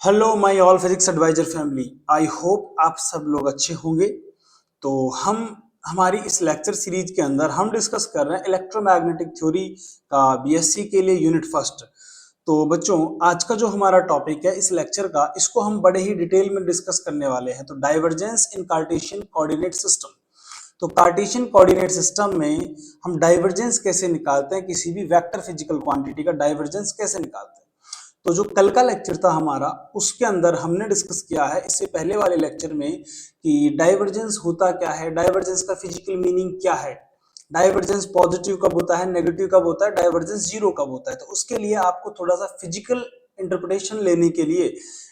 Hello my all physics adviser family. I hope आप सब लोग अच्छे होंगे। तो हम हमारी इस लेक्चर सीरीज के अंदर हम डिस्कस कर रहे हैं इलेक्ट्रोमैग्नेटिक थ्योरी का बीएससी के लिए यूनिट फर्स्ट। तो बच्चों, आज का जो हमारा टॉपिक है इस लेक्चर का, इसको हम बड़े ही डिटेल में डिस्कस करने वाले हैं। तो डाइवर्जेंस इन कार्टेशियन कोऑर्डिनेट सिस्टम। तो कार्टेशियन कोऑर्डिनेट सिस्टम में हम डाइवर्जेंस कैसे निकालते हैं, किसी भी वेक्टर फिजिकल क्वांटिटी का डाइवर्जेंस कैसे निकालते हैं। तो जो कल का लेक्चर था हमारा, उसके अंदर हमने डिस्कस किया है इससे पहले वाले लेक्चर में कि डाइवर्जेंस होता क्या है, डाइवर्जेंस का फिजिकल मीनिंग क्या है, डाइवर्जेंस पॉजिटिव कब होता है, नेगेटिव कब होता है, डाइवर्जेंस जीरो कब होता है। तो उसके लिए आपको थोड़ा सा फिजिकल इंटरप्रिटेशन लेने के लिए,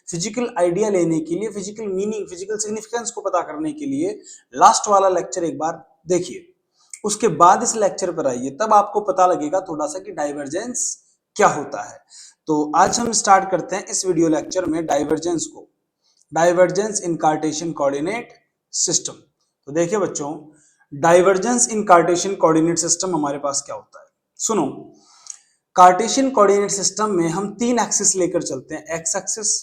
फिजिकल आइडिया लेने के लिए, फिजिकल मीनिंग, फिजिकल सिग्निफिकेंस को पता करने के लिए लास्ट वाला लेक्चर एक बार देखिए। उसके बाद इस लेक्चर पर आइए, तब आपको पता लगेगा थोड़ा सा कि डाइवर्जेंस क्या होता है। तो आज हम स्टार्ट करते हैं इस वीडियो लेक्चर में डाइवर्जेंस को, डाइवर्जेंस इन कार्टेशियन कोऑर्डिनेट सिस्टम। तो देखिए बच्चों, डाइवर्जेंस इन कार्टेशियन कोऑर्डिनेट सिस्टम हमारे पास क्या होता है, सुनो। कार्टेशियन कोऑर्डिनेट सिस्टम में हम तीन एक्सिस लेकर चलते हैं, X axis,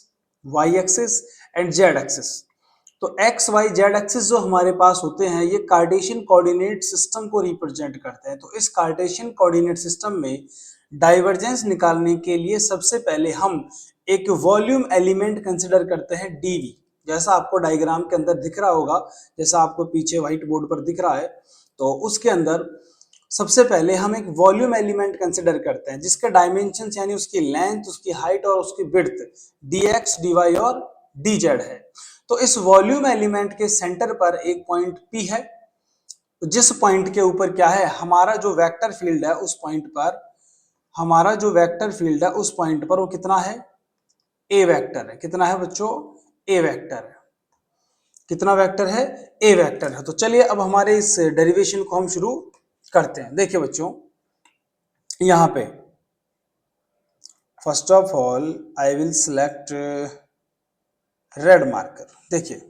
Y axis and Z axis. तो एक्स वाई जेड एक्सिस जो हमारे पास होते हैं, ये कार्टेशियन कोऑर्डिनेट सिस्टम को रिप्रेजेंट करते हैं। तो इस कार्टेशियन कोऑर्डिनेट सिस्टम में डाइवर्जेंस निकालने के लिए सबसे पहले हम एक वॉल्यूम एलिमेंट कंसिडर करते हैं, डीवी। जैसा आपको डायग्राम के अंदर दिख रहा होगा, जैसा आपको पीछे व्हाइट बोर्ड पर दिख रहा है, तो उसके अंदर सबसे पहले हम एक वॉल्यूम एलिमेंट कंसिडर करते हैं जिसके डायमेंशंस यानी उसकी लेंथ, उसकी हाइट और उसकी विड्थ dx, dy और dz है। तो इस वॉल्यूम एलिमेंट के सेंटर पर एक पॉइंट P है, जिस पॉइंट के ऊपर क्या है, हमारा जो वेक्टर फील्ड है उस पॉइंट पर, हमारा जो वेक्टर फील्ड है उस पॉइंट पर वो कितना है, ए वेक्टर है। कितना है बच्चों, ए वेक्टर है। कितना वेक्टर है, ए वेक्टर है। तो चलिए अब हमारे इस डेरिवेशन को हम शुरू करते हैं। देखिए बच्चों, यहां पे first of all I will select red marker. देखिए,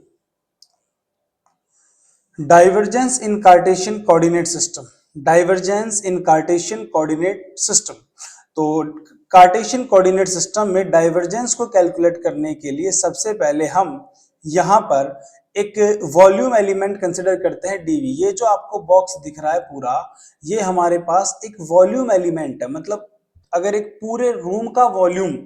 डाइवर्जेंस इन कार्टेशियन कोऑर्डिनेट सिस्टम, डाइवर्जेंस इन कार्टेशियन कोऑर्डिनेट सिस्टम। तो कार्टेशियन कोऑर्डिनेट सिस्टम में डाइवर्जेंस को कैलकुलेट करने के लिए सबसे पहले हम यहां पर एक वॉल्यूम एलिमेंट कंसिडर करते हैं, डीवी। ये जो आपको बॉक्स दिख रहा है पूरा, ये हमारे पास एक वॉल्यूम एलिमेंट है। मतलब अगर एक पूरे रूम का वॉल्यूम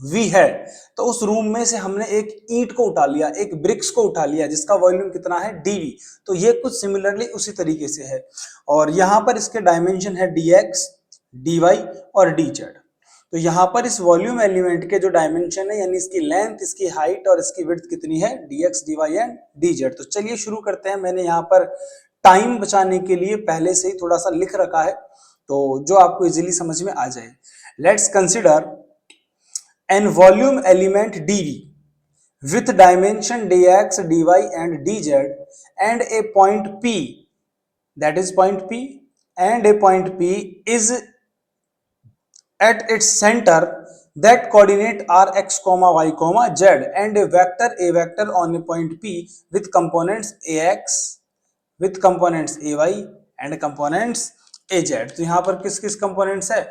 V है, तो उस रूम में से हमने एक ईंट को उठा लिया, एक ब्रिक्स को उठा लिया, जिसका वॉल्यूम कितना है, dV। तो ये कुछ सिमिलरली उसी तरीके से है। और यहां पर इसके डायमेंशन है dx, dy और dz। तो यहाँ पर इस वॉल्यूम एलिमेंट के जो डायमेंशन है, यानी इसकी लेंथ, इसकी हाइट और इसकी विड्थ कितनी है, dx, dy एंड dz। तो चलिए शुरू करते हैं। मैंने यहाँ पर टाइम बचाने के लिए पहले से ही थोड़ा सा लिख रखा है, तो जो आपको इजीली समझ में आ जाए। Let's consider an volume element dV with dimension dx, dy and dz and a point P, that is point P, and a point P is at its center that coordinate are x, y, z and a vector on a point P with components ax, with components ay and components az। तो यहां पर किस किस components है,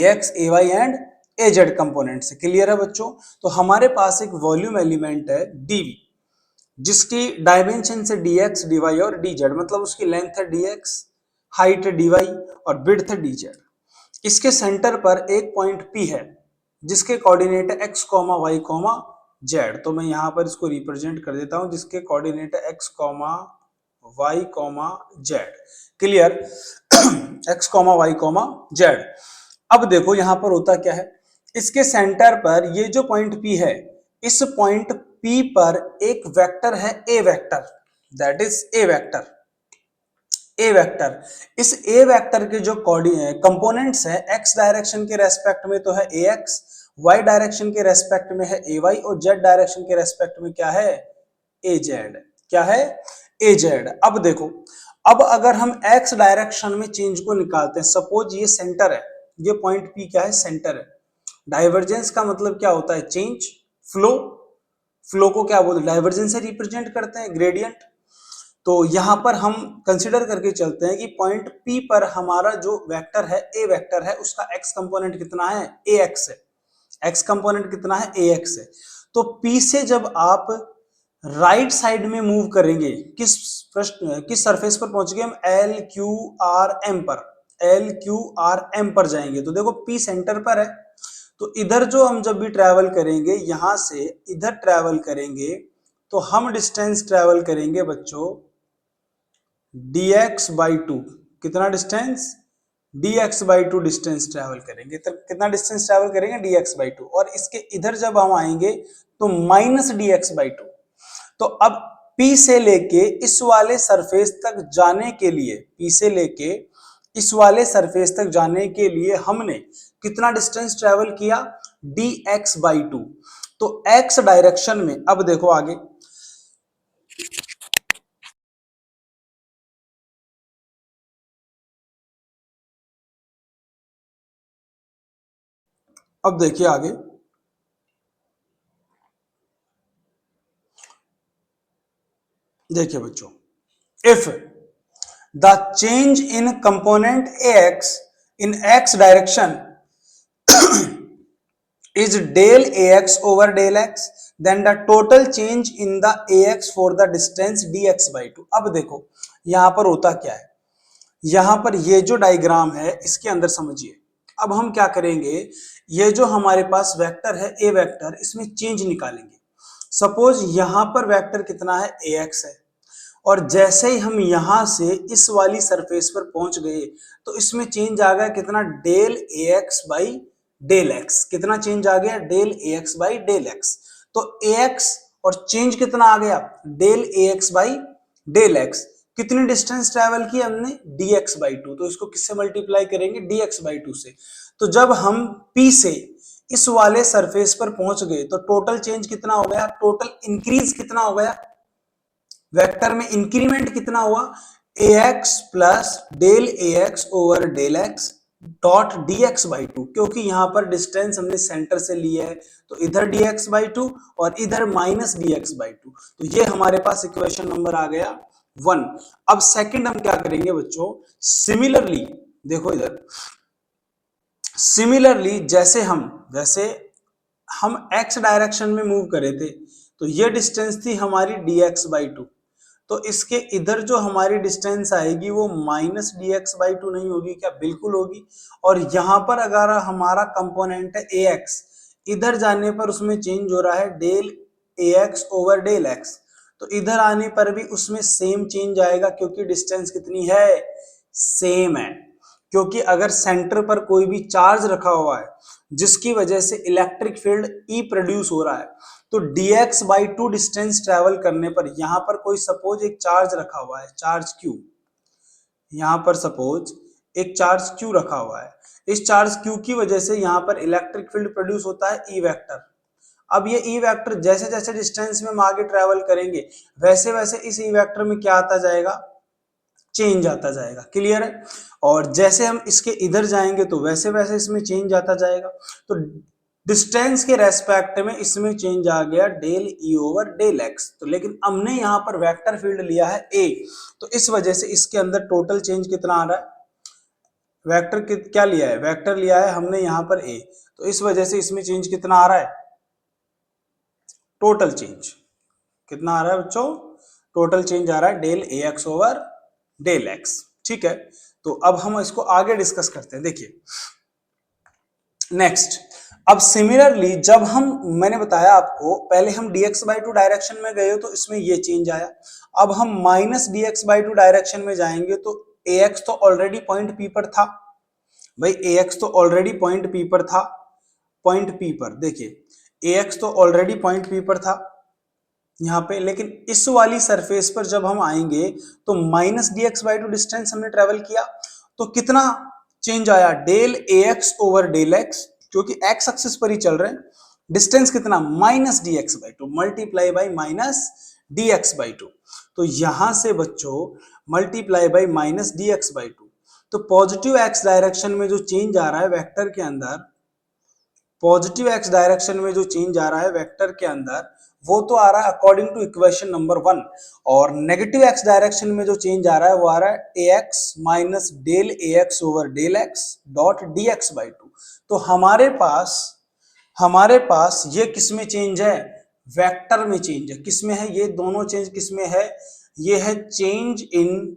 ax, ay and az components. Clear है बच्चों। तो हमारे पास एक वॉल्यूम एलिमेंट है dv, जिसकी डायमेंशन से dx, dy और dz, मतलब उसकी लेंथ है dx, हाइट है dy और विड्थ है dz। इसके सेंटर पर एक पॉइंट P है जिसके कोऑर्डिनेट है x, y, z। तो मैं यहां पर इसको रिप्रेजेंट कर देता हूं, जिसके कोऑर्डिनेट है x, y, z। Clear, x, y, z। अब देखो यहां पर होता क्या है, इसके सेंटर पर ये जो पॉइंट P है, इस पॉइंट P पर एक वेक्टर है a vector, that is a vector, A vector. इस ए वेक्टर के जो कंपोनेंट्स है, एक्स डायरेक्शन के रेस्पेक्ट में तो है ax, y डायरेक्शन के रेस्पेक्ट में है ay और z डायरेक्शन के रेस्पेक्ट में क्या है, az। क्या है, az। अब देखो, अब अगर हम x डायरेक्शन में चेंज को निकालते हैं, सपोज ये सेंटर है, ये पॉइंट P क्या है, सेंटर है। डाइवर्जेंस का मतलब क्या होता है, चेंज, फ्लो। फ्लो को क्या बोलते हैं, डाइवर्जेंस से रिप्रेजेंट करते हैं, ग्रेडियंट। तो यहां पर हम कंसिडर करके चलते हैं कि पॉइंट P पर हमारा जो वेक्टर है, ए वेक्टर है, उसका x कंपोनेंट कितना है, ax है। x कंपोनेंट कितना है, ax है। तो P से जब आप राइट साइड में मूव करेंगे, किस सरफेस पर पहुंचेंगे हम, एल क्यू आर एम पर जाएंगे। तो देखो P सेंटर पर है, तो इधर जो हम जब भी ट्रेवल करेंगे, यहां से इधर ट्रेवल करेंगे, तो हम डिस्टेंस ट्रेवल करेंगे बच्चों dx बाई टू। कितना distance, dx by two distance travel करेंगे। तो कितना डिस्टेंस ट्रेवल करेंगे, dx बाई टू। और इसके इधर जब हम आएंगे तो माइनस dx बाई टू। तो अब P से लेके इस वाले सरफेस तक जाने के लिए, P से लेके इस वाले सरफेस तक जाने के लिए हमने कितना डिस्टेंस ट्रेवल किया, dx बाई टू। तो x डायरेक्शन में, अब देखो आगे, अब देखिए आगे, देखिए बच्चों, if the change in component ax in x direction is del ax over del x, then the total change in the ax for the distance dx by 2। अब देखो यहां पर होता क्या है, यहां पर ये जो डायग्राम है इसके अंदर समझिए। अब हम क्या करेंगे, ये जो हमारे पास वेक्टर है ए वेक्टर, इसमें चेंज निकालेंगे। सपोज यहां पर वेक्टर कितना है, ax है, और जैसे ही हम यहां से इस वाली सरफेस पर पहुंच गए तो इसमें चेंज आ गया कितना, del ax by del X. कितना चेंज आ गया, del ax by del X. तो ax और चेंज कितना आ गया, del ax by del X. कितनी डिस्टेंस ट्रेवल की हमने, dx बाई टू। तो इसको किससे मल्टीप्लाई करेंगे, dx बाई टू से। तो जब हम P से इस वाले सरफेस पर पहुंच गए तो टोटल चेंज कितना हो गया, टोटल इंक्रीज कितना हो गया, वेक्टर में इंक्रीमेंट कितना हुआ, ax plus del ax over del X dot dx by two. क्योंकि यहां पर डिस्टेंस हमने सेंटर से लिया है तो इधर dx बाई टू और इधर माइनस dx बाई टू। तो ये हमारे पास इक्वेशन नंबर आ गया 1। अब सेकंड हम क्या करेंगे बच्चों, सिमिलरली देखो इधर, सिमिलरली जैसे हम x डायरेक्शन में मूव करे थे तो ये डिस्टेंस थी हमारी dx बाई टू। तो इसके इधर जो हमारी डिस्टेंस आएगी वो माइनस dx बाई टू नहीं होगी क्या, बिल्कुल होगी। और यहां पर अगर हमारा कंपोनेंट है ax, इधर जाने पर उसमें चेंज हो रहा है del ax over del x। तो इधर आने पर भी उसमें सेम चेंज आएगा क्योंकि डिस्टेंस कितनी है, सेम है। क्योंकि अगर सेंटर पर कोई भी चार्ज रखा हुआ है जिसकी वजह से इलेक्ट्रिक फील्ड E प्रोड्यूस हो रहा है, तो dx by two distance travel करने पर, यहां पर कोई सपोज एक चार्ज रखा हुआ है, चार्ज q, यहां पर सपोज एक चार्ज q रखा हुआ है, इस चार्ज q की वजह से यहां पर इलेक्ट्रिक फील्ड प्रोड्यूस होता है E वेक्टर। अब ये E वेक्टर जैसे जैसे डिस्टेंस में हम आगे ट्रेवल करेंगे वैसे वैसे इस E वेक्टर में क्या आता जाएगा, चेंज आता जाएगा। क्लियर है। और जैसे हम इसके इधर जाएंगे तो वैसे वैसे इसमें चेंज आता जाएगा। तो डिस्टेंस के रेस्पेक्ट में इसमें चेंज आ गया del E over del X. तो लेकिन हमने यहां पर वेक्टर फील्ड लिया है ए, तो इस वजह से इसके अंदर टोटल चेंज कितना आ रहा है, वेक्टर क्या लिया है, वेक्टर लिया है हमने यहां पर ए, तो इस वजह से इसमें चेंज कितना आ रहा है, टोटल चेंज कितना आ रहा है बच्चों, टोटल चेंज आ रहा है del A X over del x. ठीक है। तो अब हम इसको आगे डिस्कस करते हैं। देखिए नेक्स्ट, अब सिमिलरली जब हम, मैंने बताया आपको पहले हम dx बाई टू डायरेक्शन में गए तो इसमें ये चेंज आया। अब हम minus dx by to direction में जाएंगे तो ax तो ऑलरेडी पॉइंट P पर था भाई, ax तो ऑलरेडी पॉइंट P पर था, पॉइंट P पर देखिए ax तो ऑलरेडी पॉइंट P पर था यहाँ पे। लेकिन इस वाली सरफेस पर जब हम आएंगे तो minus dx by two distance हमने ट्रेवल किया तो कितना चेंज आया, del ax over del x, क्योंकि x एक्सिस पर ही चल रहे हैं। डिस्टेंस कितना, minus dx by two multiply by minus dx by two. तो यहां से बच्चों multiply by minus dx by two. तो पॉजिटिव x डायरेक्शन में जो चेंज आ रहा है वेक्टर के अंदर, पॉजिटिव x डायरेक्शन में जो चेंज आ रहा है वेक्टर के अंदर वो तो आ रहा है अकॉर्डिंग टू इक्वेशन नंबर 1। और नेगेटिव x डायरेक्शन में जो चेंज आ रहा है वो आ रहा है ax minus del ax over del x dot dx by two. तो हमारे पास ये किस में चेंज है, वेक्टर में चेंज है। किसमें है ये दोनों चेंज? किसमें है? ये है चेंज इन,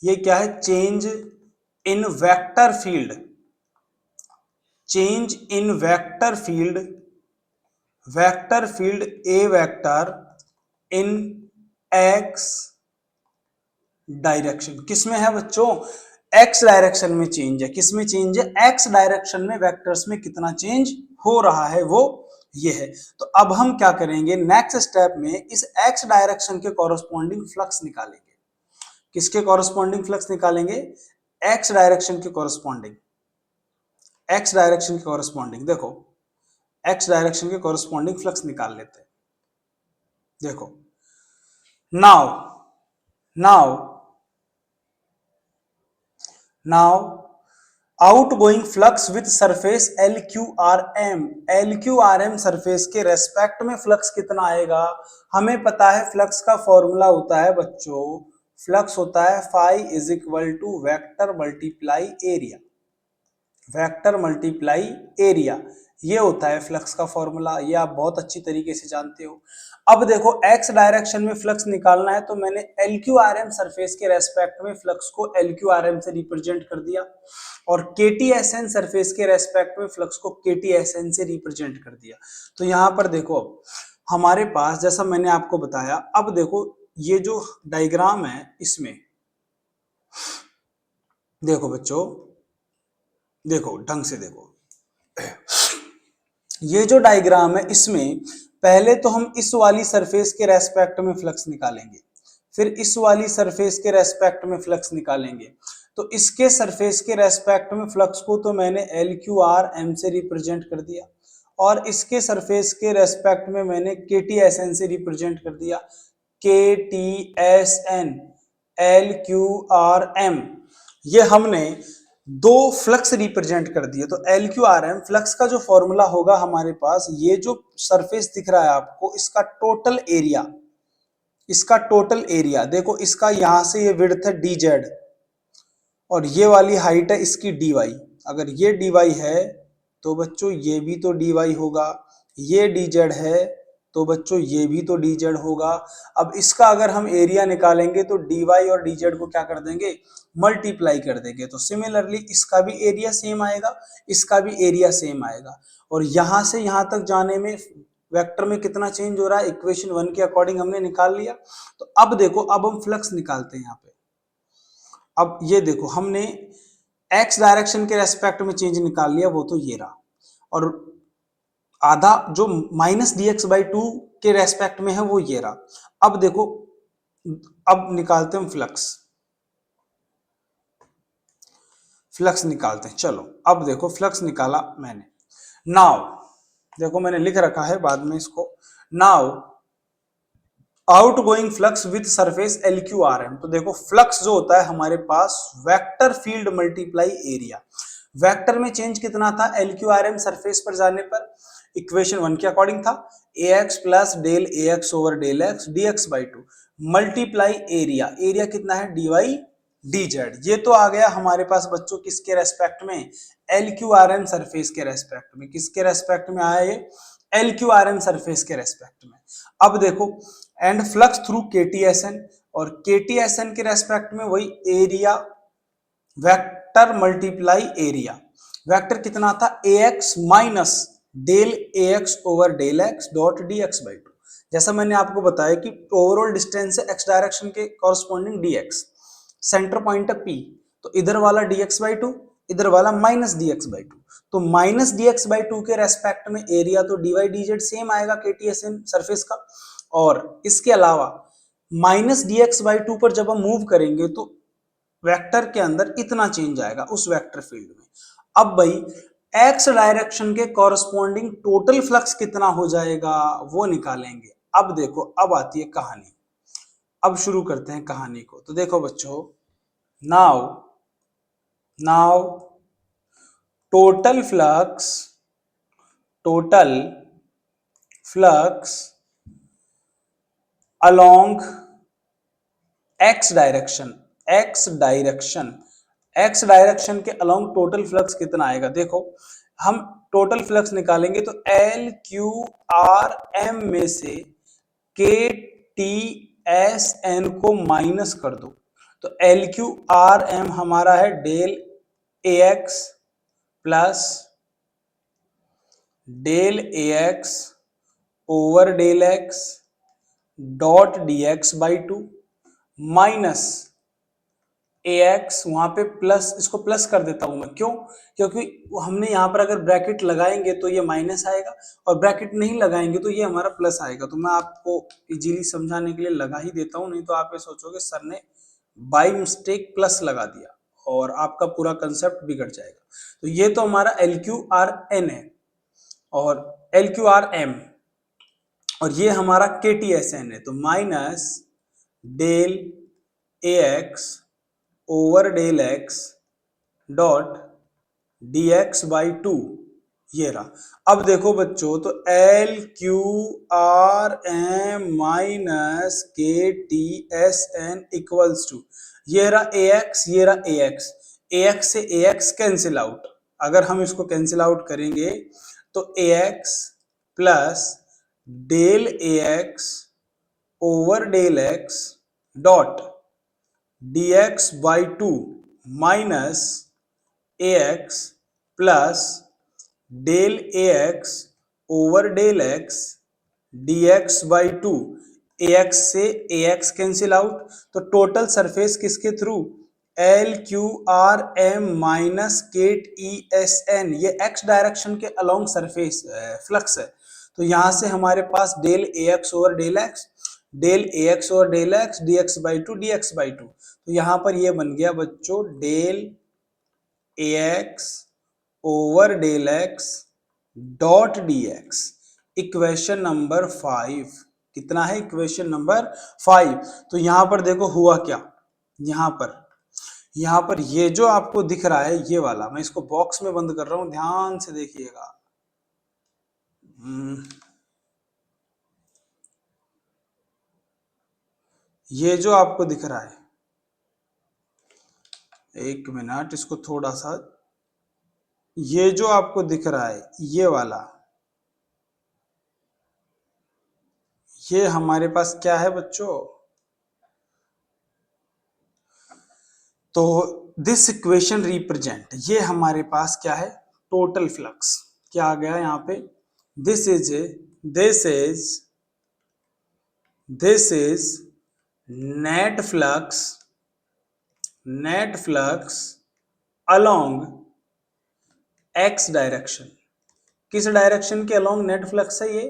ये क्या है? Change in vector field, change in vector field, vector field A vector in x direction. किसमें है बच्चों? एक्स डायरेक्शन में चेंज है। किसमें चेंज है? एक्स डायरेक्शन में वेक्टर्स में कितना चेंज हो रहा है वो ये है। तो अब हम क्या करेंगे नेक्स्ट स्टेप में, इस एक्स डायरेक्शन के कॉरस्पॉन्डिंग फ्लक्स निकालेंगे। किसके कॉरस्पॉन्डिंग फ्लक्स निकालेंगे? एक्स डायरेक्शन के कॉरस्पॉन्डिंग, एक्स डायरेक्शन के कॉरस्पॉन्डिंग। देखो एक्स डायरेक्शन के कॉरस्पॉन्डिंग फ्लक्स निकाल लेते हैं। देखो now now now outgoing flux with surface LQRM, LQRM surface के रेस्पेक्ट में फ्लक्स कितना आएगा? हमें पता है फ्लक्स का फॉर्मूला होता है बच्चों, फ्लक्स होता है phi is equal to vector multiply area, vector multiply area, ये होता है फ्लक्स का फॉर्मूला। ये आप बहुत अच्छी तरीके से जानते हो। अब देखो एक्स डायरेक्शन में फ्लक्स निकालना है तो मैंने LQRM सरफेस के रेस्पेक्ट में फ्लक्स को LQRM से रिप्रेजेंट कर दिया और KTSN सरफेस के रेस्पेक्ट में फ्लक्स को KTSN से रिप्रेजेंट कर दिया। तो यहां पर देखो अब हमारे पास, जैसा मैंने आपको बताया, अब देखो ये जो डायग्राम है इसमें देखो बच्चों, देखो ढंग से देखो, ये जो डायग्राम है इसमें पहले तो हम इस वाली सरफेस के रेस्पेक्ट में फ्लक्स निकालेंगे, फिर इस वाली सरफेस के रेस्पेक्ट में फ्लक्स निकालेंगे। तो इसके सरफेस के रेस्पेक्ट में फ्लक्स को तो मैंने LQRM से रिप्रेजेंट कर दिया और इसके सरफेस के रेस्पेक्ट में मैंने KTSN से रिप्रेजेंट कर दिया। KTSN LQRM, ये हमने दो फ्लक्स रिप्रेजेंट कर दिए। तो LQRM फ्लक्स का जो फॉर्मूला होगा हमारे पास, ये जो सरफेस दिख रहा है आपको, इसका टोटल एरिया, इसका टोटल एरिया देखो, इसका यहां से ये विड्थ है DZ और ये वाली हाइट है इसकी DY। अगर ये DY है तो बच्चों ये भी तो DY होगा, ये DZ है तो बच्चों ये भी तो DZ होगा। अब इसका अगर हम एरिया निकालेंगे तो DY और DZ को क्या कर देंगे? मल्टीप्लाई कर देंगे। तो सिमिलरली इसका भी एरिया सेम आएगा, इसका भी एरिया सेम आएगा। और यहां से यहां तक जाने में वेक्टर में कितना चेंज हो रहा है इक्वेशन 1 के अकॉर्डिंग हमने निकाल लिया। तो अब देखो, अब हम फ्लक्स निकालते हैं यहाँ पे। अब ये देखो हमने एक्स डायरेक्शन के रेस्पेक्ट में चेंज निकाल लिया, वो तो ये रहा, और आधा जो -dx/2 के रेस्पेक्ट में है वो ये रहा। अब देखो, अब निकालते हैं फ्लक्स, फ्लक्स निकालते हैं। चलो अब देखो फ्लक्स निकाला मैंने। नाउ देखो मैंने लिख रखा है बाद में इसको। Now outgoing flux with surface LQRM, तो देखो फ्लक्स जो होता है हमारे पास vector field multiply area, vector में चेंज कितना था LQRM सरफेस पर जाने पर? इक्वेशन 1 के अकॉर्डिंग था AX plus del AX over del X dx/2 multiply area, area कितना है DY DZ। ये तो आ गया हमारे पास बच्चों किसके रेस्पेक्ट में? LQRM सरफेस के रेस्पेक्ट में। किसके रेस्पेक्ट में आया ये? LQRM सरफेस के रेस्पेक्ट में। अब देखो एंड फ्लक्स थ्रू KTSN, और KTSN के रेस्पेक्ट में वही area, vector multiply area, vector कितना था AX minus del AX over del X dot dx/2। जैसा मैंने आपको बताया कि ओवरऑल डिस्टेंस है x डायरेक्शन के कॉरस्पॉन्डिंग dx, सेंटर पॉइंट है P, तो इधर वाला dx/2, इधर वाला -dx/2, तो -dx/2 के रेस्पेक्ट में एरिया तो dy dz सेम आएगा KTSN सरफेस का। और इसके अलावा -dx/2 पर जब हम मूव करेंगे तो वेक्टर के अंदर इतना चेंज आएगा उस वेक्टर फील्ड में। अब भाई एक्स डायरेक्शन के कॉरस्पॉन्डिंग टोटल फ्लक्स कितना हो जाएगा वो निकालेंगे। अब देखो, अब आती है कहानी, अब शुरू करते हैं कहानी को। तो देखो बच्चों, now now total flux, total flux along x direction, x direction, x direction के अलोंग टोटल फ्लक्स कितना आएगा? देखो हम टोटल फ्लक्स निकालेंगे तो एल क्यू आर एम में से के टी एस एन को माइनस कर दो, तो एल क्यू आर एम हमारा है del A X plus del A X over del X dot D X by two minus A X, वहां पे प्लस, इसको प्लस कर देता हूं मैं, क्यों? क्योंकि हमने यहां पर अगर ब्रैकेट लगाएंगे तो ये माइनस आएगा और ब्रैकेट नहीं लगाएंगे तो ये हमारा प्लस आएगा। तो मैं आपको इजीली समझाने के लिए लगा ही देता हूं, नहीं तो आप ये सोचोगे सर ने बाय मिस्टेक प्लस लगा दिया और आपका पूरा कंसेप्ट बिगड़ जाएगा। तो ये तो हमारा एल क्यू आर एन है और एल क्यू आर एम, और ये हमारा के टी एस एन है, तो minus del A X over del X dot D X by two, ये रहा। अब देखो बच्चों, तो L Q R M minus K T S N equals to, ये रहा ए एक्स, ये रहा ए एक्स, ए एक्स से ए एक्स कैंसिल आउट, अगर हम इसको कैंसिल आउट करेंगे तो A X plus del A X over del X dot dx by two minus A X plus del A X over del X dx by two, A X से A X cancel out, तो total surface किसके through, L Q R M minus K E S N, ये X direction के along surface flux है। तो यहां से हमारे पास del A X over del X, del A X over del X D X by two D X by two, तो यहां पर ये बन गया बच्चों del A X over del X dot D X, equation number 5। कितना है? Equation number 5। तो यहां पर देखो हुआ क्या, यहां पर ये जो आपको दिख रहा है ये वाला, मैं इसको बॉक्स में बंद कर रहा हूं, ध्यान से देखिएगा। ये जो आपको दिख रहा है, एक मिनट, इसको थोड़ा सा, ये जो आपको दिख रहा है ये वाला, ये हमारे पास क्या है बच्चों, तो दिस इक्वेशन रिप्रेजेंट, ये हमारे पास क्या है, टोटल फ्लक्स। क्या आ गया यहाँ पे, this is net flux along x direction. किस डायरेक्शन के अलोंग नेट फ्लक्स है? ये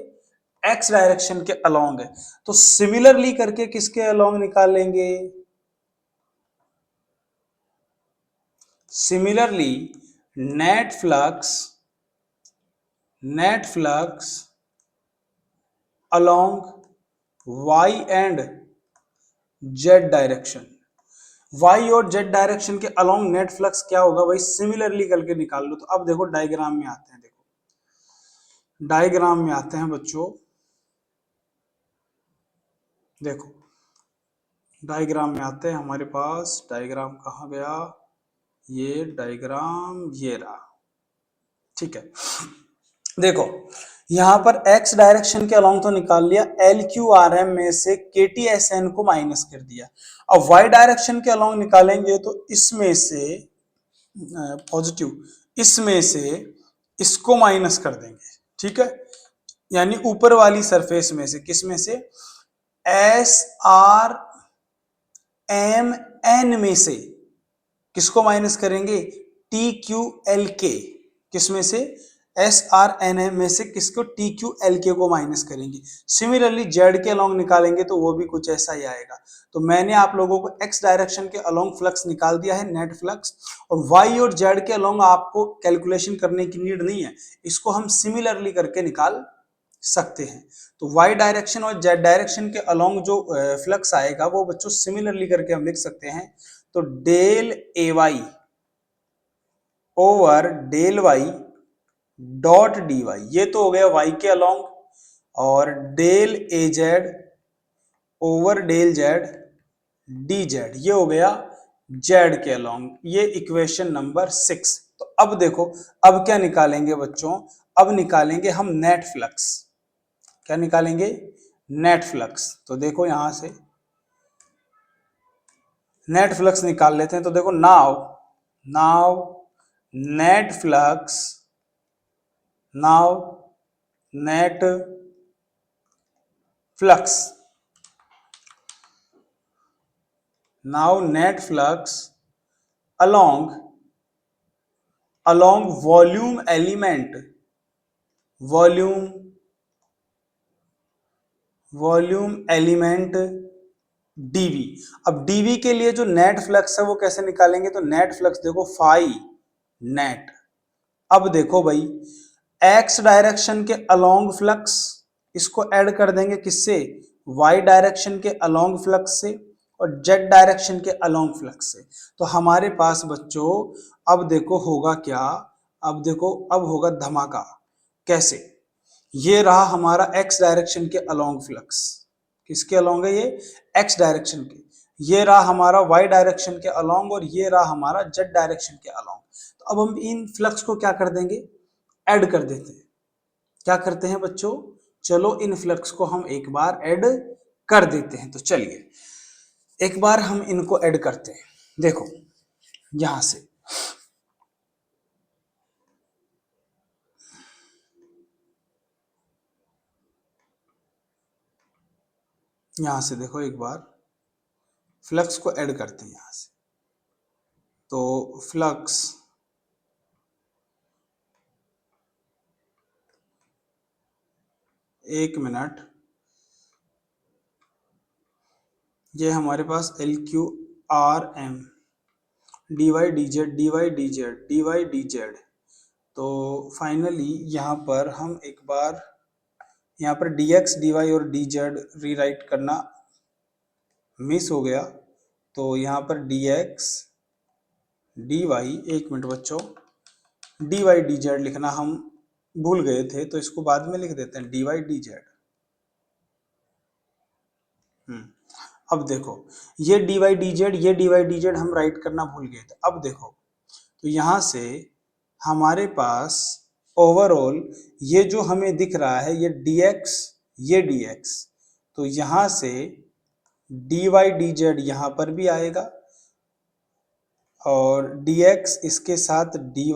एक्स डायरेक्शन के अलोंग है। तो सिमिलरली करके किसके अलोंग निकालेंगे, similarly net flux along y and z direction, y और z डायरेक्शन के अलोंग नेट फ्लक्स क्या होगा भाई, सिमिलरली करके निकाल लो। तो अब देखो डायग्राम में आते हैं, देखो डायग्राम में आते हैं बच्चों, देखो डायग्राम में आते हैं, हमारे पास डायग्राम कहाँ गया, ये डायग्राम ये रहा, ठीक है। देखो यहां पर x डायरेक्शन के अलोंग तो निकाल लिया, एल क्यू आर एम में से के टी एस एन को माइनस कर दिया। अब y डायरेक्शन के अलोंग निकालेंगे तो इसमें से पॉजिटिव, इसमें से इसको माइनस कर देंगे, ठीक है, यानी ऊपर वाली सरफेस में से, किस में से, एस आर एम एन में से किसको माइनस करेंगे, टी क्यू एल के, किसमें से, एस आर एन एम में से किसको, टी क्यू एल के को माइनस करेंगे। सिमिलरली जेड के अलोंग निकालेंगे तो वो भी कुछ ऐसा ही आएगा। तो मैंने आप लोगों को एक्स डायरेक्शन के अलोंग फ्लक्स निकाल दिया है, नेट फ्लक्स, और वाई और जेड के अलोंग आपको कैलकुलेशन करने की नीड नहीं है, इसको हम सिमिलरली करके निकाल सकते हैं। तो वाई डायरेक्शन और जेड डायरेक्शन के अलोंग जो फ्लक्स आएगा वो बच्चों सिमिलरली करके हम लिख सकते हैं। तो del A Y over del Y dot D Y, ये तो हो गया वाई के अलोंग, और del A Z over del Z D Z, ये हो गया जेड के अलोंग। ये इक्वेशन नंबर 6। तो अब देखो, अब क्या निकालेंगे बच्चों, अब निकालेंगे हम नेट फ्लक्स। क्या निकालेंगे? Net flux. तो देखो यहां से नेट फ्लक्स निकाल लेते हैं। तो देखो now now net flux, now net flux, now net flux along volume element, volume element DV. अब डीवी के लिए जो नेट फ्लक्स है वो कैसे निकालेंगे? तो नेट फ्लक्स देखो फाई नेट। अब देखो भाई, एक्स डायरेक्शन के अलोंग फ्लक्स, इसको ऐड कर देंगे किससे? वाई डायरेक्शन के अलोंग फ्लक्स से और जेड डायरेक्शन के अलोंग फ्लक्स से। तो हमारे पास बच्चों अब देखो होगा क्या, अब देखो अब होगा धमाका। कैसे? ये रहा हमारा एक्स डायरेक्शन के अलोंग फ्लक्स। किसके अलोंग है ये? एक्स डायरेक्शन के। ये रहा हमारा वाई डायरेक्शन के अलोंग और ये रहा हमारा जेड डायरेक्शन के अलोंग। तो अब हम इन फ्लक्स को क्या कर देंगे? ऐड कर देते हैं। क्या करते हैं बच्चों? चलो इन फ्लक्स को हम एक बार ऐड कर देते हैं। तो चलिए एक बार हम इनको ऐड करते हैं। देखो यहां से देखो एक बार फ्लक्स को ऐड करते हैं यहां से। तो फ्लक्स, एक मिनट, ये हमारे पास L Q R M D Y D Z D Y D Z D Y D Z. तो फाइनली यहाँ पर हम एक बार यहाँ पर डी एक्स डी वाई और डी जेड रीराइट करना मिस हो गया। तो यहाँ पर डी एक्स डी वाई, एक मिनट बच्चों, डी वाई डी जेड लिखना हम भूल गए थे, तो इसको बाद में लिख देते हैं डी वाई डी जेड। अब देखो ये डी वाई डी जेड, ये डी वाई डी जेड हम राइट करना भूल गए थे। अब देखो तो यहाँ से हमारे पास ओवरऑल ये जो हमें दिख रहा है ये dx, ये dx, तो यहाँ से dy dz यहाँ पर भी आएगा और dx इसके साथ dy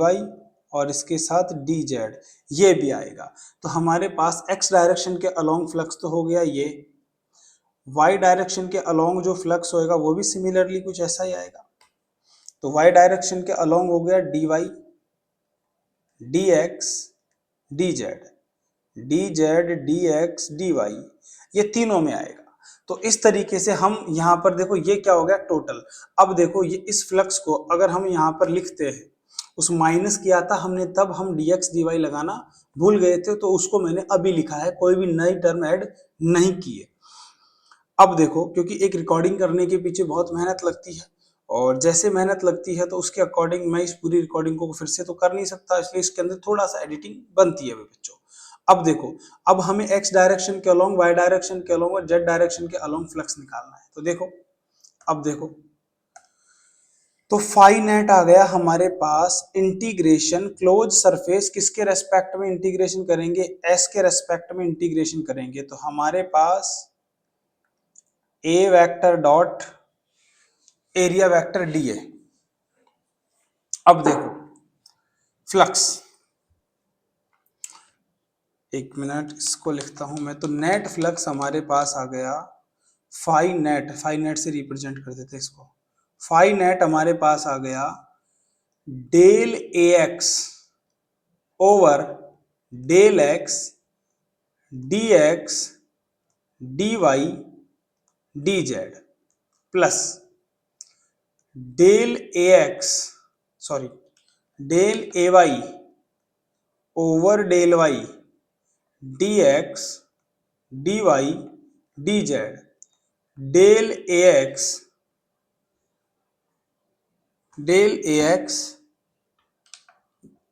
और इसके साथ dz ये भी आएगा। तो हमारे पास x डायरेक्शन के अलोंग फ्लक्स तो हो गया ये, y डायरेक्शन के अलोंग जो फ्लक्स होएगा वो भी सिमिलरली कुछ ऐसा ही आएगा। तो y डायरेक्शन के अलोंग हो गया dy dx dz, dz dx dy, ये तीनों में आएगा। तो इस तरीके से हम यहाँ पर देखो ये क्या हो गया टोटल। अब देखो ये इस फ्लक्स को अगर हम यहाँ पर लिखते हैं, उस माइनस किया था हमने तब हम dx dy लगाना भूल गए थे, तो उसको मैंने अभी लिखा है, कोई भी नई टर्म ऐड नहीं की है। अब देखो क्योंकि एक रिकॉर्डिंग करने के पीछे बहुत मेहनत लगती है और जैसे मेहनत लगती है तो उसके अकॉर्डिंग मैं इस पूरी रिकॉर्डिंग को फिर से तो कर नहीं सकता, इसलिए इसके अंदर थोड़ा सा एडिटिंग बनती है बच्चों। अब देखो अब हमें एक्स डायरेक्शन के अलोंग, वाई डायरेक्शन के अलोंग और जेड डायरेक्शन के अलोंग फ्लक्स निकालना है। तो देखो अब देखो तो फाई नेट आ गया हमारे पास, इंटीग्रेशन क्लोज सरफेस किसके रेस्पेक्ट में इंटीग्रेशन करेंगे? एस के रेस्पेक्ट में इंटीग्रेशन करेंगे। तो हमारे पास A vector dot area vector D है। अब देखो फ्लक्स, एक मिनट इसको लिखता हूं मैं। तो नेट फ्लक्स हमारे पास आ गया फाई नेट, फाई नेट से रिप्रेजेंट कर देते हैं इसको। फाई नेट हमारे पास आ गया del A X over del X D X D Y D Z plus del A X, sorry del A Y over del Y D X D Y D Z, del A X, del A X,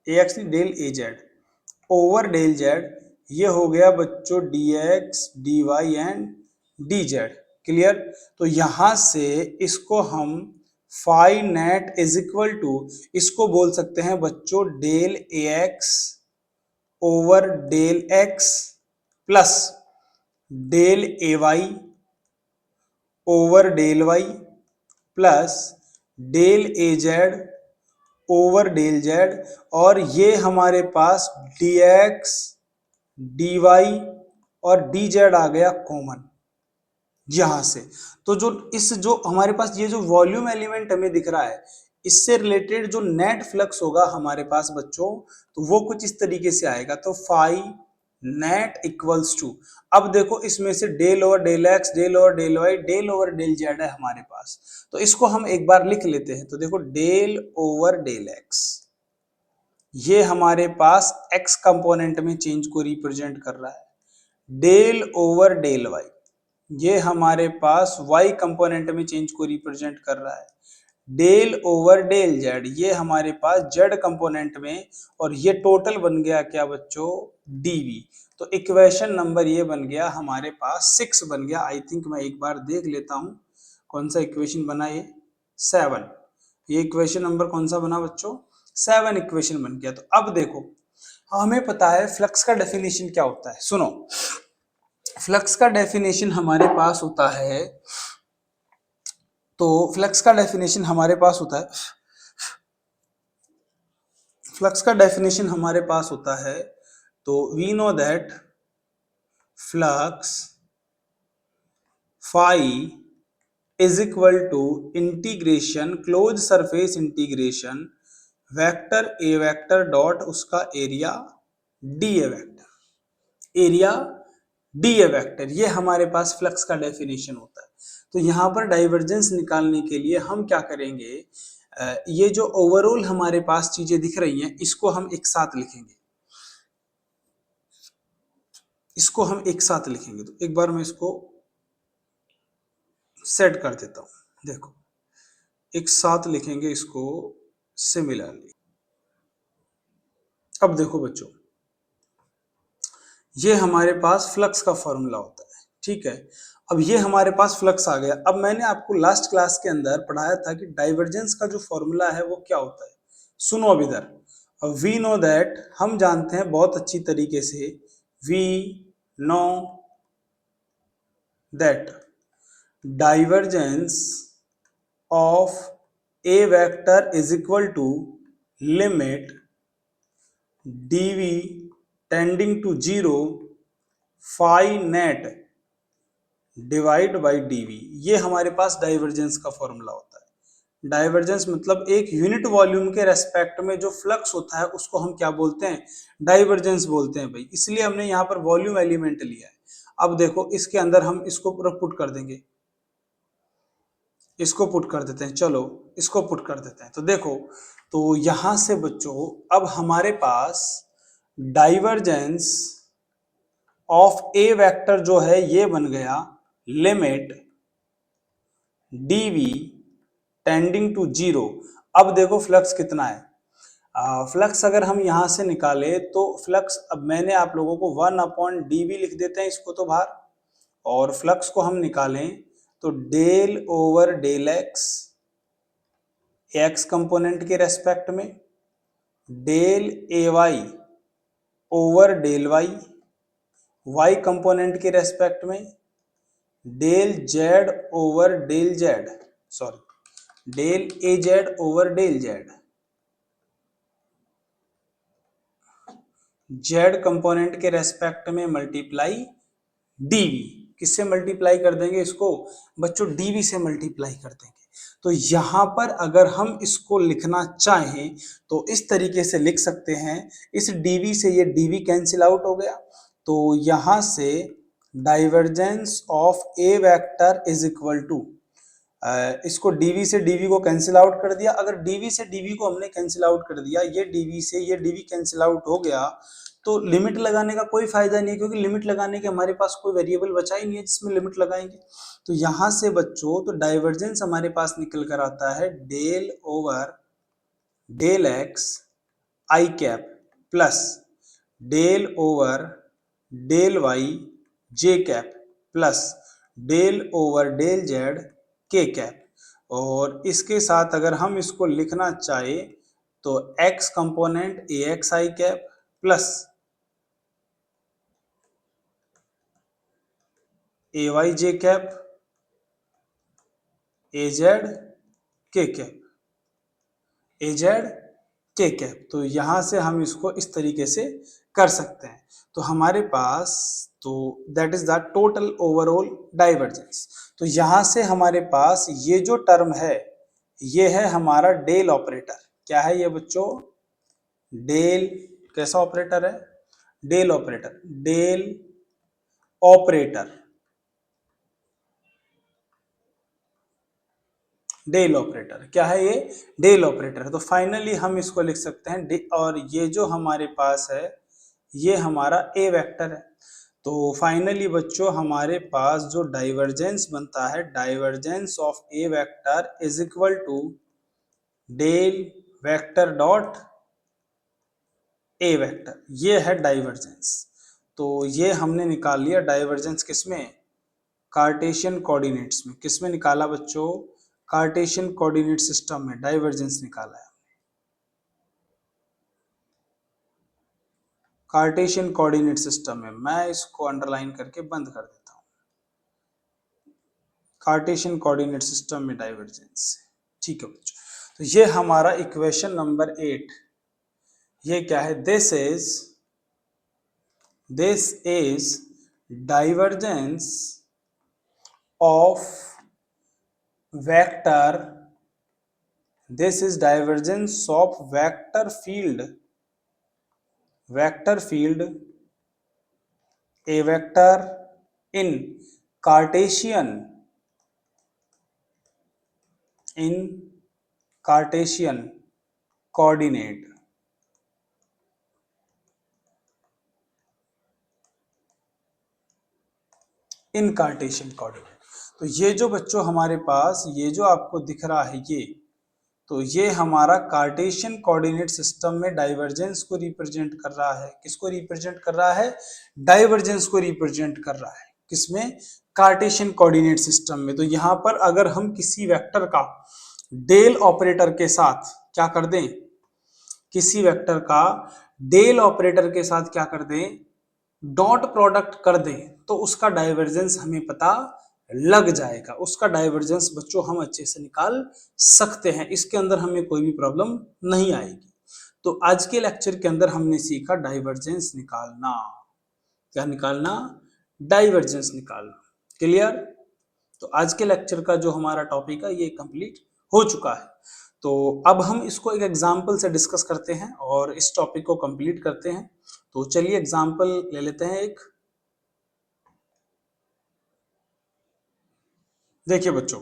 A X नहीं del A Z over del Z, ये हो गया बच्चों D X D Y and D Z. Clear? तो यहां से इसको हम phi net is equal to, इसको बोल सकते हैं बच्चों del A X over del X plus del A Y over del Y plus del A Z over del Z, और ये हमारे पास डी एक्स डी वाई और डी जेड आ गया कॉमन यहां से। तो जो हमारे पास ये जो वॉल्यूम एलिमेंट हमें दिख रहा है, इससे रिलेटेड जो नेट फ्लक्स होगा हमारे पास बच्चों, तो वो कुछ इस तरीके से आएगा। तो फाई नेट इक्वल्स टू, अब देखो इसमें से del over del X, del over del Y, del over del Z है हमारे पास, तो इसको हम एक बार लिख लेते हैं। तो देखो डेल ओवर डेल एक्स, ये हमारे पास एक्स कंपोनेंट में चेंज को रिप्रेजेंट कर रहा है। डेल ओवर डेल वाई, ये हमारे पास y कंपोनेंट में चेंज को रिप्रेजेंट कर रहा है। डेल ओवर डेल जेड, ये हमारे पास z कंपोनेंट में, और ये टोटल बन गया क्या बच्चों, dv। तो इक्वेशन नंबर ये बन गया हमारे पास 6 बन गया। आई थिंक मैं एक बार देख लेता हूं कौन सा इक्वेशन बना, ये 7। ये इक्वेशन नंबर कौन सा बना बच्चों, 7 इक्वेशन बन गया। तो अब देखो हमें पता है फ्लक्स का डेफिनेशन क्या होता है। सुनो, फ्लक्स का डेफिनेशन हमारे पास होता है, तो फ्लक्स का डेफिनेशन हमारे पास होता है, फ्लक्स का डेफिनेशन हमारे पास होता है, तो we know that flux phi is equal to integration close surface integration vector A vector dot उसका area D A vector, area D A vector, ये हमारे पास फ्लक्स का डेफिनेशन होता है। तो यहाँ पर डाइवर्जेंस निकालने के लिए हम क्या करेंगे, ये जो ओवरऑल हमारे पास चीजें दिख रही हैं इसको हम एक साथ लिखेंगे, इसको हम एक साथ लिखेंगे। तो एक बार मैं इसको सेट कर देता हूं, देखो एक साथ लिखेंगे इसको सिमिलरली। अब देखो बच्चों, ये हमारे पास फ्लक्स का फॉर्मूला होता है, ठीक है। अब ये हमारे पास फ्लक्स आ गया। अब मैंने आपको लास्ट क्लास के अंदर पढ़ाया था कि डाइवर्जेंस का जो फॉर्मूला है वो क्या होता है। सुनो अब इधर, वी नो दैट, हम जानते हैं बहुत अच्छी तरीके से, we know that divergence of a vector is equal to limit dv tending to 0 phi net divide by dv, ये हमारे पास डाइवर्जेंस का फॉर्मूला होता है। डाइवर्जेंस मतलब एक यूनिट वॉल्यूम के रेस्पेक्ट में जो फ्लक्स होता है उसको हम क्या बोलते हैं, डाइवर्जेंस बोलते हैं भाई, इसलिए हमने यहाँ पर वॉल्यूम एलिमेंट लिया है। अब देखो इसके अंदर हम इसको पूरा पुट कर देंगे, इसको पुट कर देते हैं, चलो इसको पुट कर देते हैं। तो देखो, तो यहां से बच्चों अब हमारे पास डाइवर्जेंस ऑफ ए वेक्टर जो है ये बन गया लिमिट dv टेंडिंग टू 0। अब देखो फ्लक्स कितना है, फ्लक्स अगर हम यहां से निकाले तो फ्लक्स, अब मैंने आप लोगों को 1/dv लिख देते हैं इसको तो बाहर, और फ्लक्स को हम निकालें तो del over del X, X component के रेस्पेक्ट में, del A Y over del Y, Y component के रेस्पेक्ट में, del Z over del Z, sorry del A Z over del Z, Z component के respect में multiply DV, किससे multiply कर देंगे इसको बच्चों, डीवी से मल्टीप्लाई कर देंगे। तो यहां पर अगर हम इसको लिखना चाहें तो इस तरीके से लिख सकते हैं, इस डीवी से ये डीवी कैंसिल आउट हो गया, तो यहां से divergence of a vector is equal to, इसको dv से dv को कैंसिल आउट कर दिया। अगर dv से dv को हमने कैंसिल आउट कर दिया, ये dv से ये dv कैंसिल आउट हो गया, तो लिमिट लगाने का कोई फायदा नहीं है, क्योंकि लिमिट लगाने के हमारे पास कोई वेरिएबल बचा ही नहीं है जिसमें लिमिट लगाएंगे। तो यहां से बच्चों तो डाइवर्जेंस हमारे पास निकल कर आता है del over del X I cap plus del over del Y J cap plus del over del Z K cap. और इसके साथ अगर हम इसको लिखना चाहे तो x component AXI cap plus AYJ cap AZ K cap AZ K cap. तो यहां से हम इसको इस तरीके से कर सकते हैं। तो हमारे पास तो that is the total overall divergence. तो यहां से हमारे पास ये जो टर्म है ये है हमारा डेल ऑपरेटर। क्या है ये बच्चों? डेल। कैसा ऑपरेटर है? Del operator. Del operator. Del operator क्या है ये? डेल ऑपरेटर है। तो फाइनली हम इसको लिख सकते हैं और ये जो हमारे पास है ये हमारा ए वेक्टर है। तो फाइनली बच्चों हमारे पास जो डाइवर्जेंस बनता है, divergence of a vector is equal to del vector dot a vector. ये है डाइवर्जेंस। तो ये हमने निकाल लिया डाइवर्जेंस किसमें? कार्टेशियन कोऑर्डिनेट्स में। किसमें निकाला बच्चों? कार्टेशियन कोऑर्डिनेट सिस्टम में डाइवर्जेंस निकाला है। कार्टेशियन कोऑर्डिनेट सिस्टम में। मैं इसको अंडरलाइन करके बंद कर देता हूं। कार्टेशियन कोऑर्डिनेट सिस्टम में डाइवर्जेंस। ठीक है बच्चों। तो ये हमारा इक्वेशन नंबर 8। ये क्या है? This is divergence of vector. This is divergence of vector field a vector in Cartesian coordinate। In Cartesian coordinate. तो ये जो बच्चों हमारे पास ये जो आपको दिख रहा है ये, तो ये हमारा कार्टेशियन कोऑर्डिनेट सिस्टम में डाइवर्जेंस को रिप्रेजेंट कर रहा है। किसको रिप्रेजेंट कर रहा है? डाइवर्जेंस को रिप्रेजेंट कर रहा है। किसमें? कार्टेशियन कोऑर्डिनेट सिस्टम में। तो यहां पर अगर हम किसी वेक्टर का डेल ऑपरेटर के साथ क्या कर दें? किसी वेक्टर का डेल ऑपरेटर के साथ क्या कर दें? डॉट प्रोडक्ट कर दें तो उसका डाइवर्जेंस हमें पता लग जाएगा। उसका डाइवर्जेंस बच्चों हम अच्छे से निकाल सकते हैं। इसके अंदर हमें कोई भी प्रॉब्लम नहीं आएगी। तो आज के लेक्चर के अंदर हमने सीखा डाइवर्जेंस निकालना। क्या निकालना? डाइवर्जेंस निकालना। क्लियर? तो आज के लेक्चर का जो हमारा टॉपिक है ये कंप्लीट हो चुका है। तो अब हम इसको एक एग्जाम्पल से डिस्कस करते हैं और इस टॉपिक को कंप्लीट करते हैं। तो चलिए एग्जाम्पल ले लेते हैं एक। देखिए बच्चों,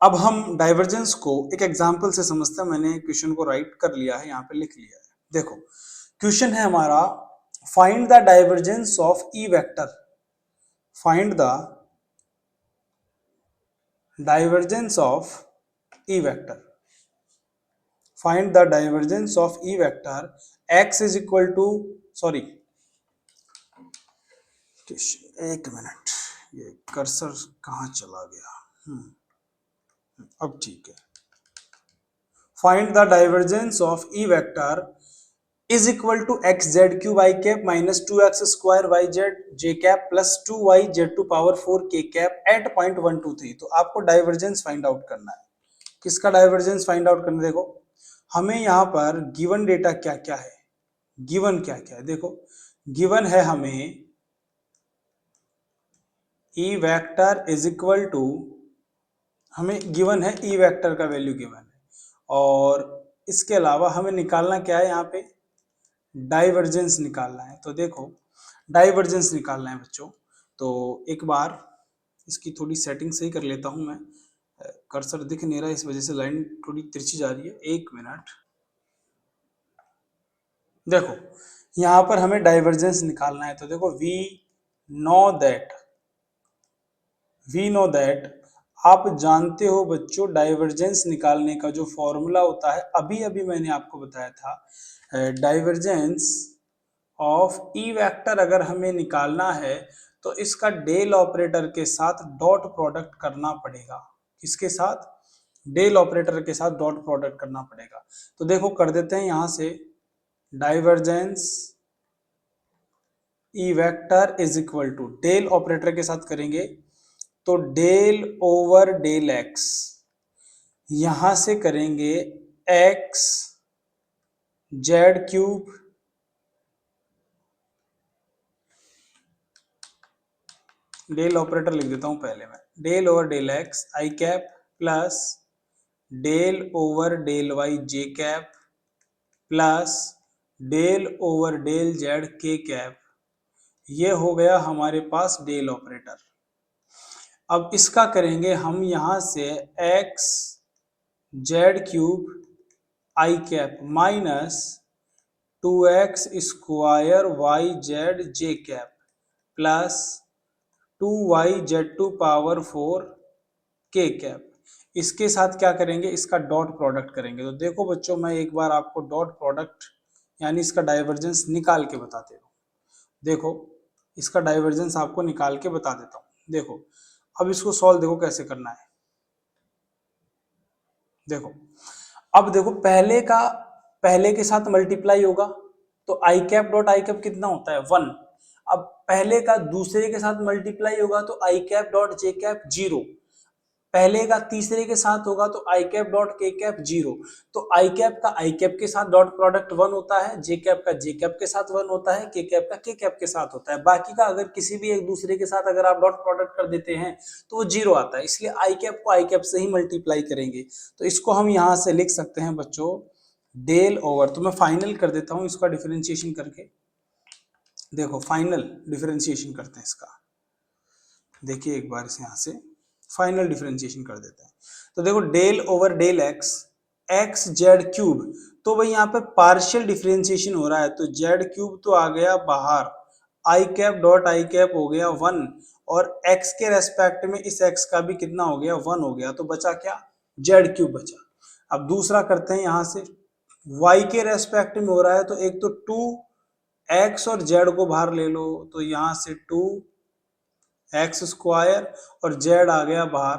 अब हम डाइवर्जेंस को एक एग्जाम्पल से समझते हैं। मैंने क्वेश्चन को राइट कर लिया है, यहाँ पे लिख लिया है। देखो क्वेश्चन है हमारा, find the divergence of E vector. Find the divergence of E vector. Find the divergence of E vector x is equal to, sorry एक मिनट, ये कर्सर कहाँ चला गया? अब ठीक है। Find the divergence of E vector is equal to X Z cube Y cap minus 2x square Y Z J cap plus 2y Z to power 4 K cap eight point 123। तो आपको divergence find out करना है। किसका divergence find out करना? देखो हमें यहाँ पर गिवन डेटा क्या क्या है, गिवन क्या क्या है। देखो गिवन है हमें E vector is equal to, हमें गिवन है ई वेक्टर का वैल्यू गिवन है, और इसके अलावा हमें निकालना क्या है? यहाँ पे डाइवर्जेंस निकालना है। तो देखो डाइवर्जेंस निकालना है बच्चों। तो एक बार इसकी थोड़ी सेटिंग सही कर लेता हूं मैं। कर्सर दिख नहीं रहा, इस वजह से लाइन थोड़ी तिरछी जा रही है। एक मिनट। देखो यहाँ पर हमें डाइवर्जेंस निकालना है। तो देखो वी नो दैट, आप जानते हो बच्चों डाइवर्जेंस निकालने का जो फॉर्मूला होता है, अभी अभी मैंने आपको बताया था। डाइवर्जेंस ऑफ ई वेक्टर अगर हमें निकालना है तो इसका डेल ऑपरेटर के साथ डॉट प्रोडक्ट करना पड़ेगा। किसके साथ? डेल ऑपरेटर के साथ डॉट प्रोडक्ट करना पड़ेगा। तो देखो कर देते हैं यहां से, divergence E vector is equal to, del operator के साथ करेंगे तो डेल ओवर डेल एक्स, यहां से करेंगे X Z cube, del operator लिख देता हूं पहले मैं, del over del X I cap plus del over del Y J cap plus del over del Z K cap. ये हो गया हमारे पास डेल ऑपरेटर। अब इसका करेंगे हम यहां से X Z cube I cap minus 2x square Y Z J cap plus 2y Z to power 4 K cap. इसके साथ क्या करेंगे, इसका डॉट प्रोडक्ट करेंगे। तो देखो बच्चों, मैं एक बार आपको डॉट प्रोडक्ट यानी इसका डाइवर्जेंस निकाल के बताते हूँ। देखो इसका डाइवर्जेंस आपको निकाल के बता देता हूँ। देखो अब इसको सॉल्व देखो कैसे करना है। देखो अब देखो पहले के साथ मल्टीप्लाई होगा तो आई कैप डॉट आई कैप कितना होता है 1। अब पहले का दूसरे के साथ मल्टीप्लाई होगा तो आई कैप डॉट जे कैप 0। पहले का तीसरे के साथ होगा तो आई कैप डॉट के कैप 0। तो आई कैप का आई कैप के साथ डॉट प्रोडक्ट 1 होता है, जे कैप का जे कैप के साथ 1 होता है, के कैप का के कैप के साथ होता है। बाकी का अगर किसी भी एक दूसरे के साथ अगर आप डॉट प्रोडक्ट कर देते हैं तो वो 0 आता है। इसलिए आई कैप को आई कैप से ही मल्टीप्लाई करेंगे। तो इसको हम यहां से लिख सकते हैं बच्चों डेल ओवर, तो मैं फाइनल कर देता हूं इसका डिफरेंशिएशन करके। देखो फाइनल डिफरेंशिएशन करते हैं इसका। देखिए एक बार इसे यहां से फाइनल डिफरेंशिएशन कर देते हैं। तो देखो del over del X X Z cube, तो भाई यहाँ पे पार्शियल डिफरेंशिएशन हो रहा है तो जेड क्यूब तो आ गया बाहर, आई कैप डॉट आई कैप हो गया 1 और x के रेस्पेक्ट में इस x का भी कितना हो गया 1 हो गया। तो बचा क्या, जेड क्यूब बचा। अब दूसरा करते हैं यहां से, y के रेस्पेक्ट में हो रहा है तो एक तो 2x और z को बाहर ले लो तो यहां से 2x स्क्वायर और z आ गया बाहर,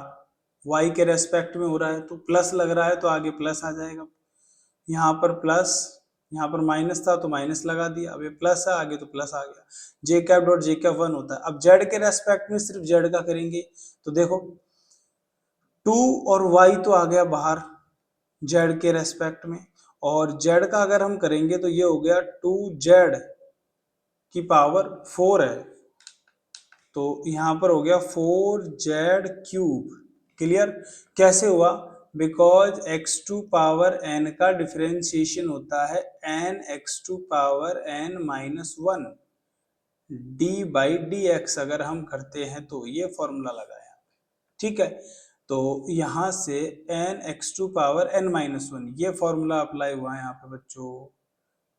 y के रेस्पेक्ट में हो रहा है तो प्लस लग रहा है तो आगे प्लस आ जाएगा। यहाँ पर प्लस, यहाँ पर माइनस था तो माइनस लगा दिया, अब ये प्लस है आगे तो प्लस आ गया। जे कैप डॉट जे कैप 1 होता है। अब जेड के रेस्पेक्ट में सिर्फ जेड का करेंगे तो देखो 2 और y तो आ गया बाहर जेड के रेस्पेक्ट में, और जेड का अगर हम करेंगे तो ये हो गया 2z की पावर 4 है तो यहाँ पर हो गया 4z क्यूब। क्लियर, कैसे हुआ, because x to power n का डिफरेंशिएशन होता है n x to power n minus 1 d by D X. अगर हम करते हैं तो ये फॉर्मूला लगाया, ठीक है। तो यहां से n x to power n minus 1 ये फॉर्मूला अप्लाई हुआ है यहाँ पे बच्चों।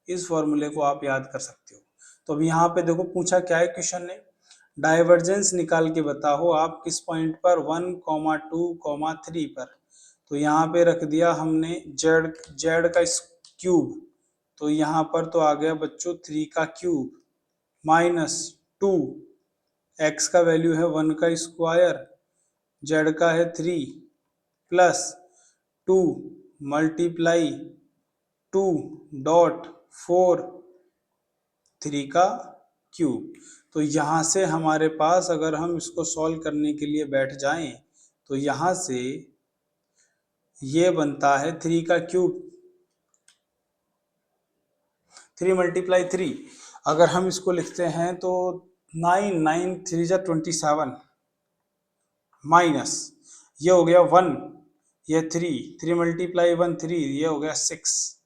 इस फॉर्मूले को आप याद कर सकते हो। तो अब यहाँ पे देखो पूछा क्या है क्वेश्चन ने, डाइवर्जेंस निकाल के बताओ आप किस पॉइंट पर 1,2,3 पर। तो यहाँ पे रख दिया हमने जेड का क्यूब, तो यहाँ पर तो आ गया बच्चों 3 का क्यूब माइनस 2, एक्स का वैल्यू है 1 का स्क्वायर, जेड का है 3 प्लस 2 मल्टीप्लाई 2 डॉट 4 3 का क्यूब। तो यहाँ से हमारे पास अगर हम इसको सॉल्व करने के लिए बैठ जाएं तो यहाँ से ये बनता है 3 का क्यूब, 3 मल्टीप्लाई 3, अगर हम इसको लिखते हैं तो 9 9 3 जा 27 माइनस ये हो गया 1, ये 3 मल्टीप्लाई 1 3, ये हो गया 6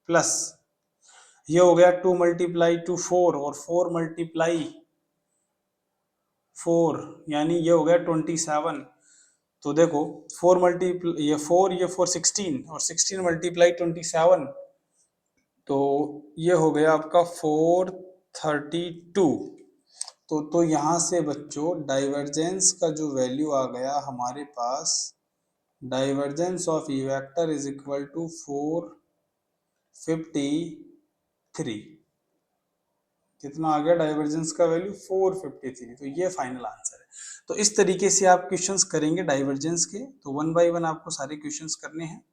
प्लस ये हो गया 2 मल्टीप्लाई 2 4 और 4 मल्टीप्लाई 4 यानी ये हो गया 27। तो देखो 4 मल्टीप्लाई ये 4 16 और 16 मल्टीप्लाई 27 तो ये हो गया आपका 432। तो यहाँ से बच्चों डाइवर्जेंस का जो वैल्यू आ गया हमारे पास, divergence of E vector is equal to 453। कितना आ गया डाइवर्जेंस का वैल्यू 453। तो ये फाइनल आंसर है। तो इस तरीके से आप क्वेश्चंस करेंगे डाइवर्जेंस के। तो वन बाय वन आपको सारे क्वेश्चंस करने हैं।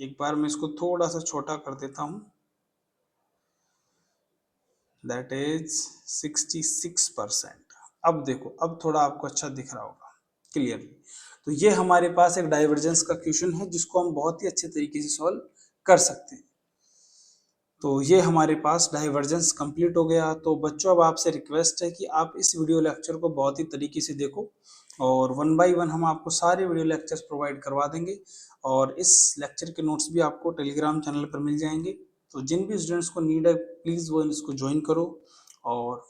एक बार मैं इसको थोड़ा सा छोटा कर देता हूं, दैट इज 66%। अब देखो, अब थोड़ा आपको अच्छा दिख रहा होगा क्लियरली। तो ये हमारे पास एक डाइवर्जेंस का क्वेश्चन है जिसको हम बहुत ही अच्छे तरीके से सॉल्व कर सकते हैं। तो ये हमारे पास डाइवर्जेंस कंप्लीट हो गया। तो बच्चों अब आपसे रिक्वेस्ट है कि आप इस वीडियो लेक्चर को बहुत ही तरीके से देखो, और वन बाय वन हम आपको सारे वीडियो लेक्चर्स प्रोवाइड करवा देंगे, और इस लेक्चर के नोट्स भी आपको टेलीग्राम चैनल पर मिल जाएंगे। तो जिन भी स्टूडेंट्स को नीड है प्लीज़ वो इसको ज्वाइन करो और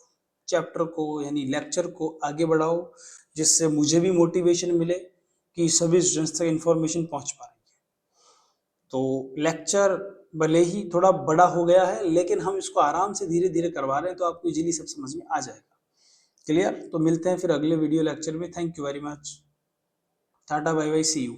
चैप्टर को यानी लेक्चर को आगे बढ़ाओ, जिससे मुझे भी मोटिवेशन मिले कि सभी स्टूडेंट्स तक इन्फॉर्मेशन पहुँच पाए। तो लेक्चर भले ही थोड़ा बड़ा हो गया है, लेकिन हम इसको आराम से धीरे धीरे करवा रहे हैं, तो आपको इजीली सब समझ में आ जाएगा। क्लियर? तो मिलते हैं फिर अगले वीडियो लेक्चर में। Thank you very much. Tata bye bye, see you.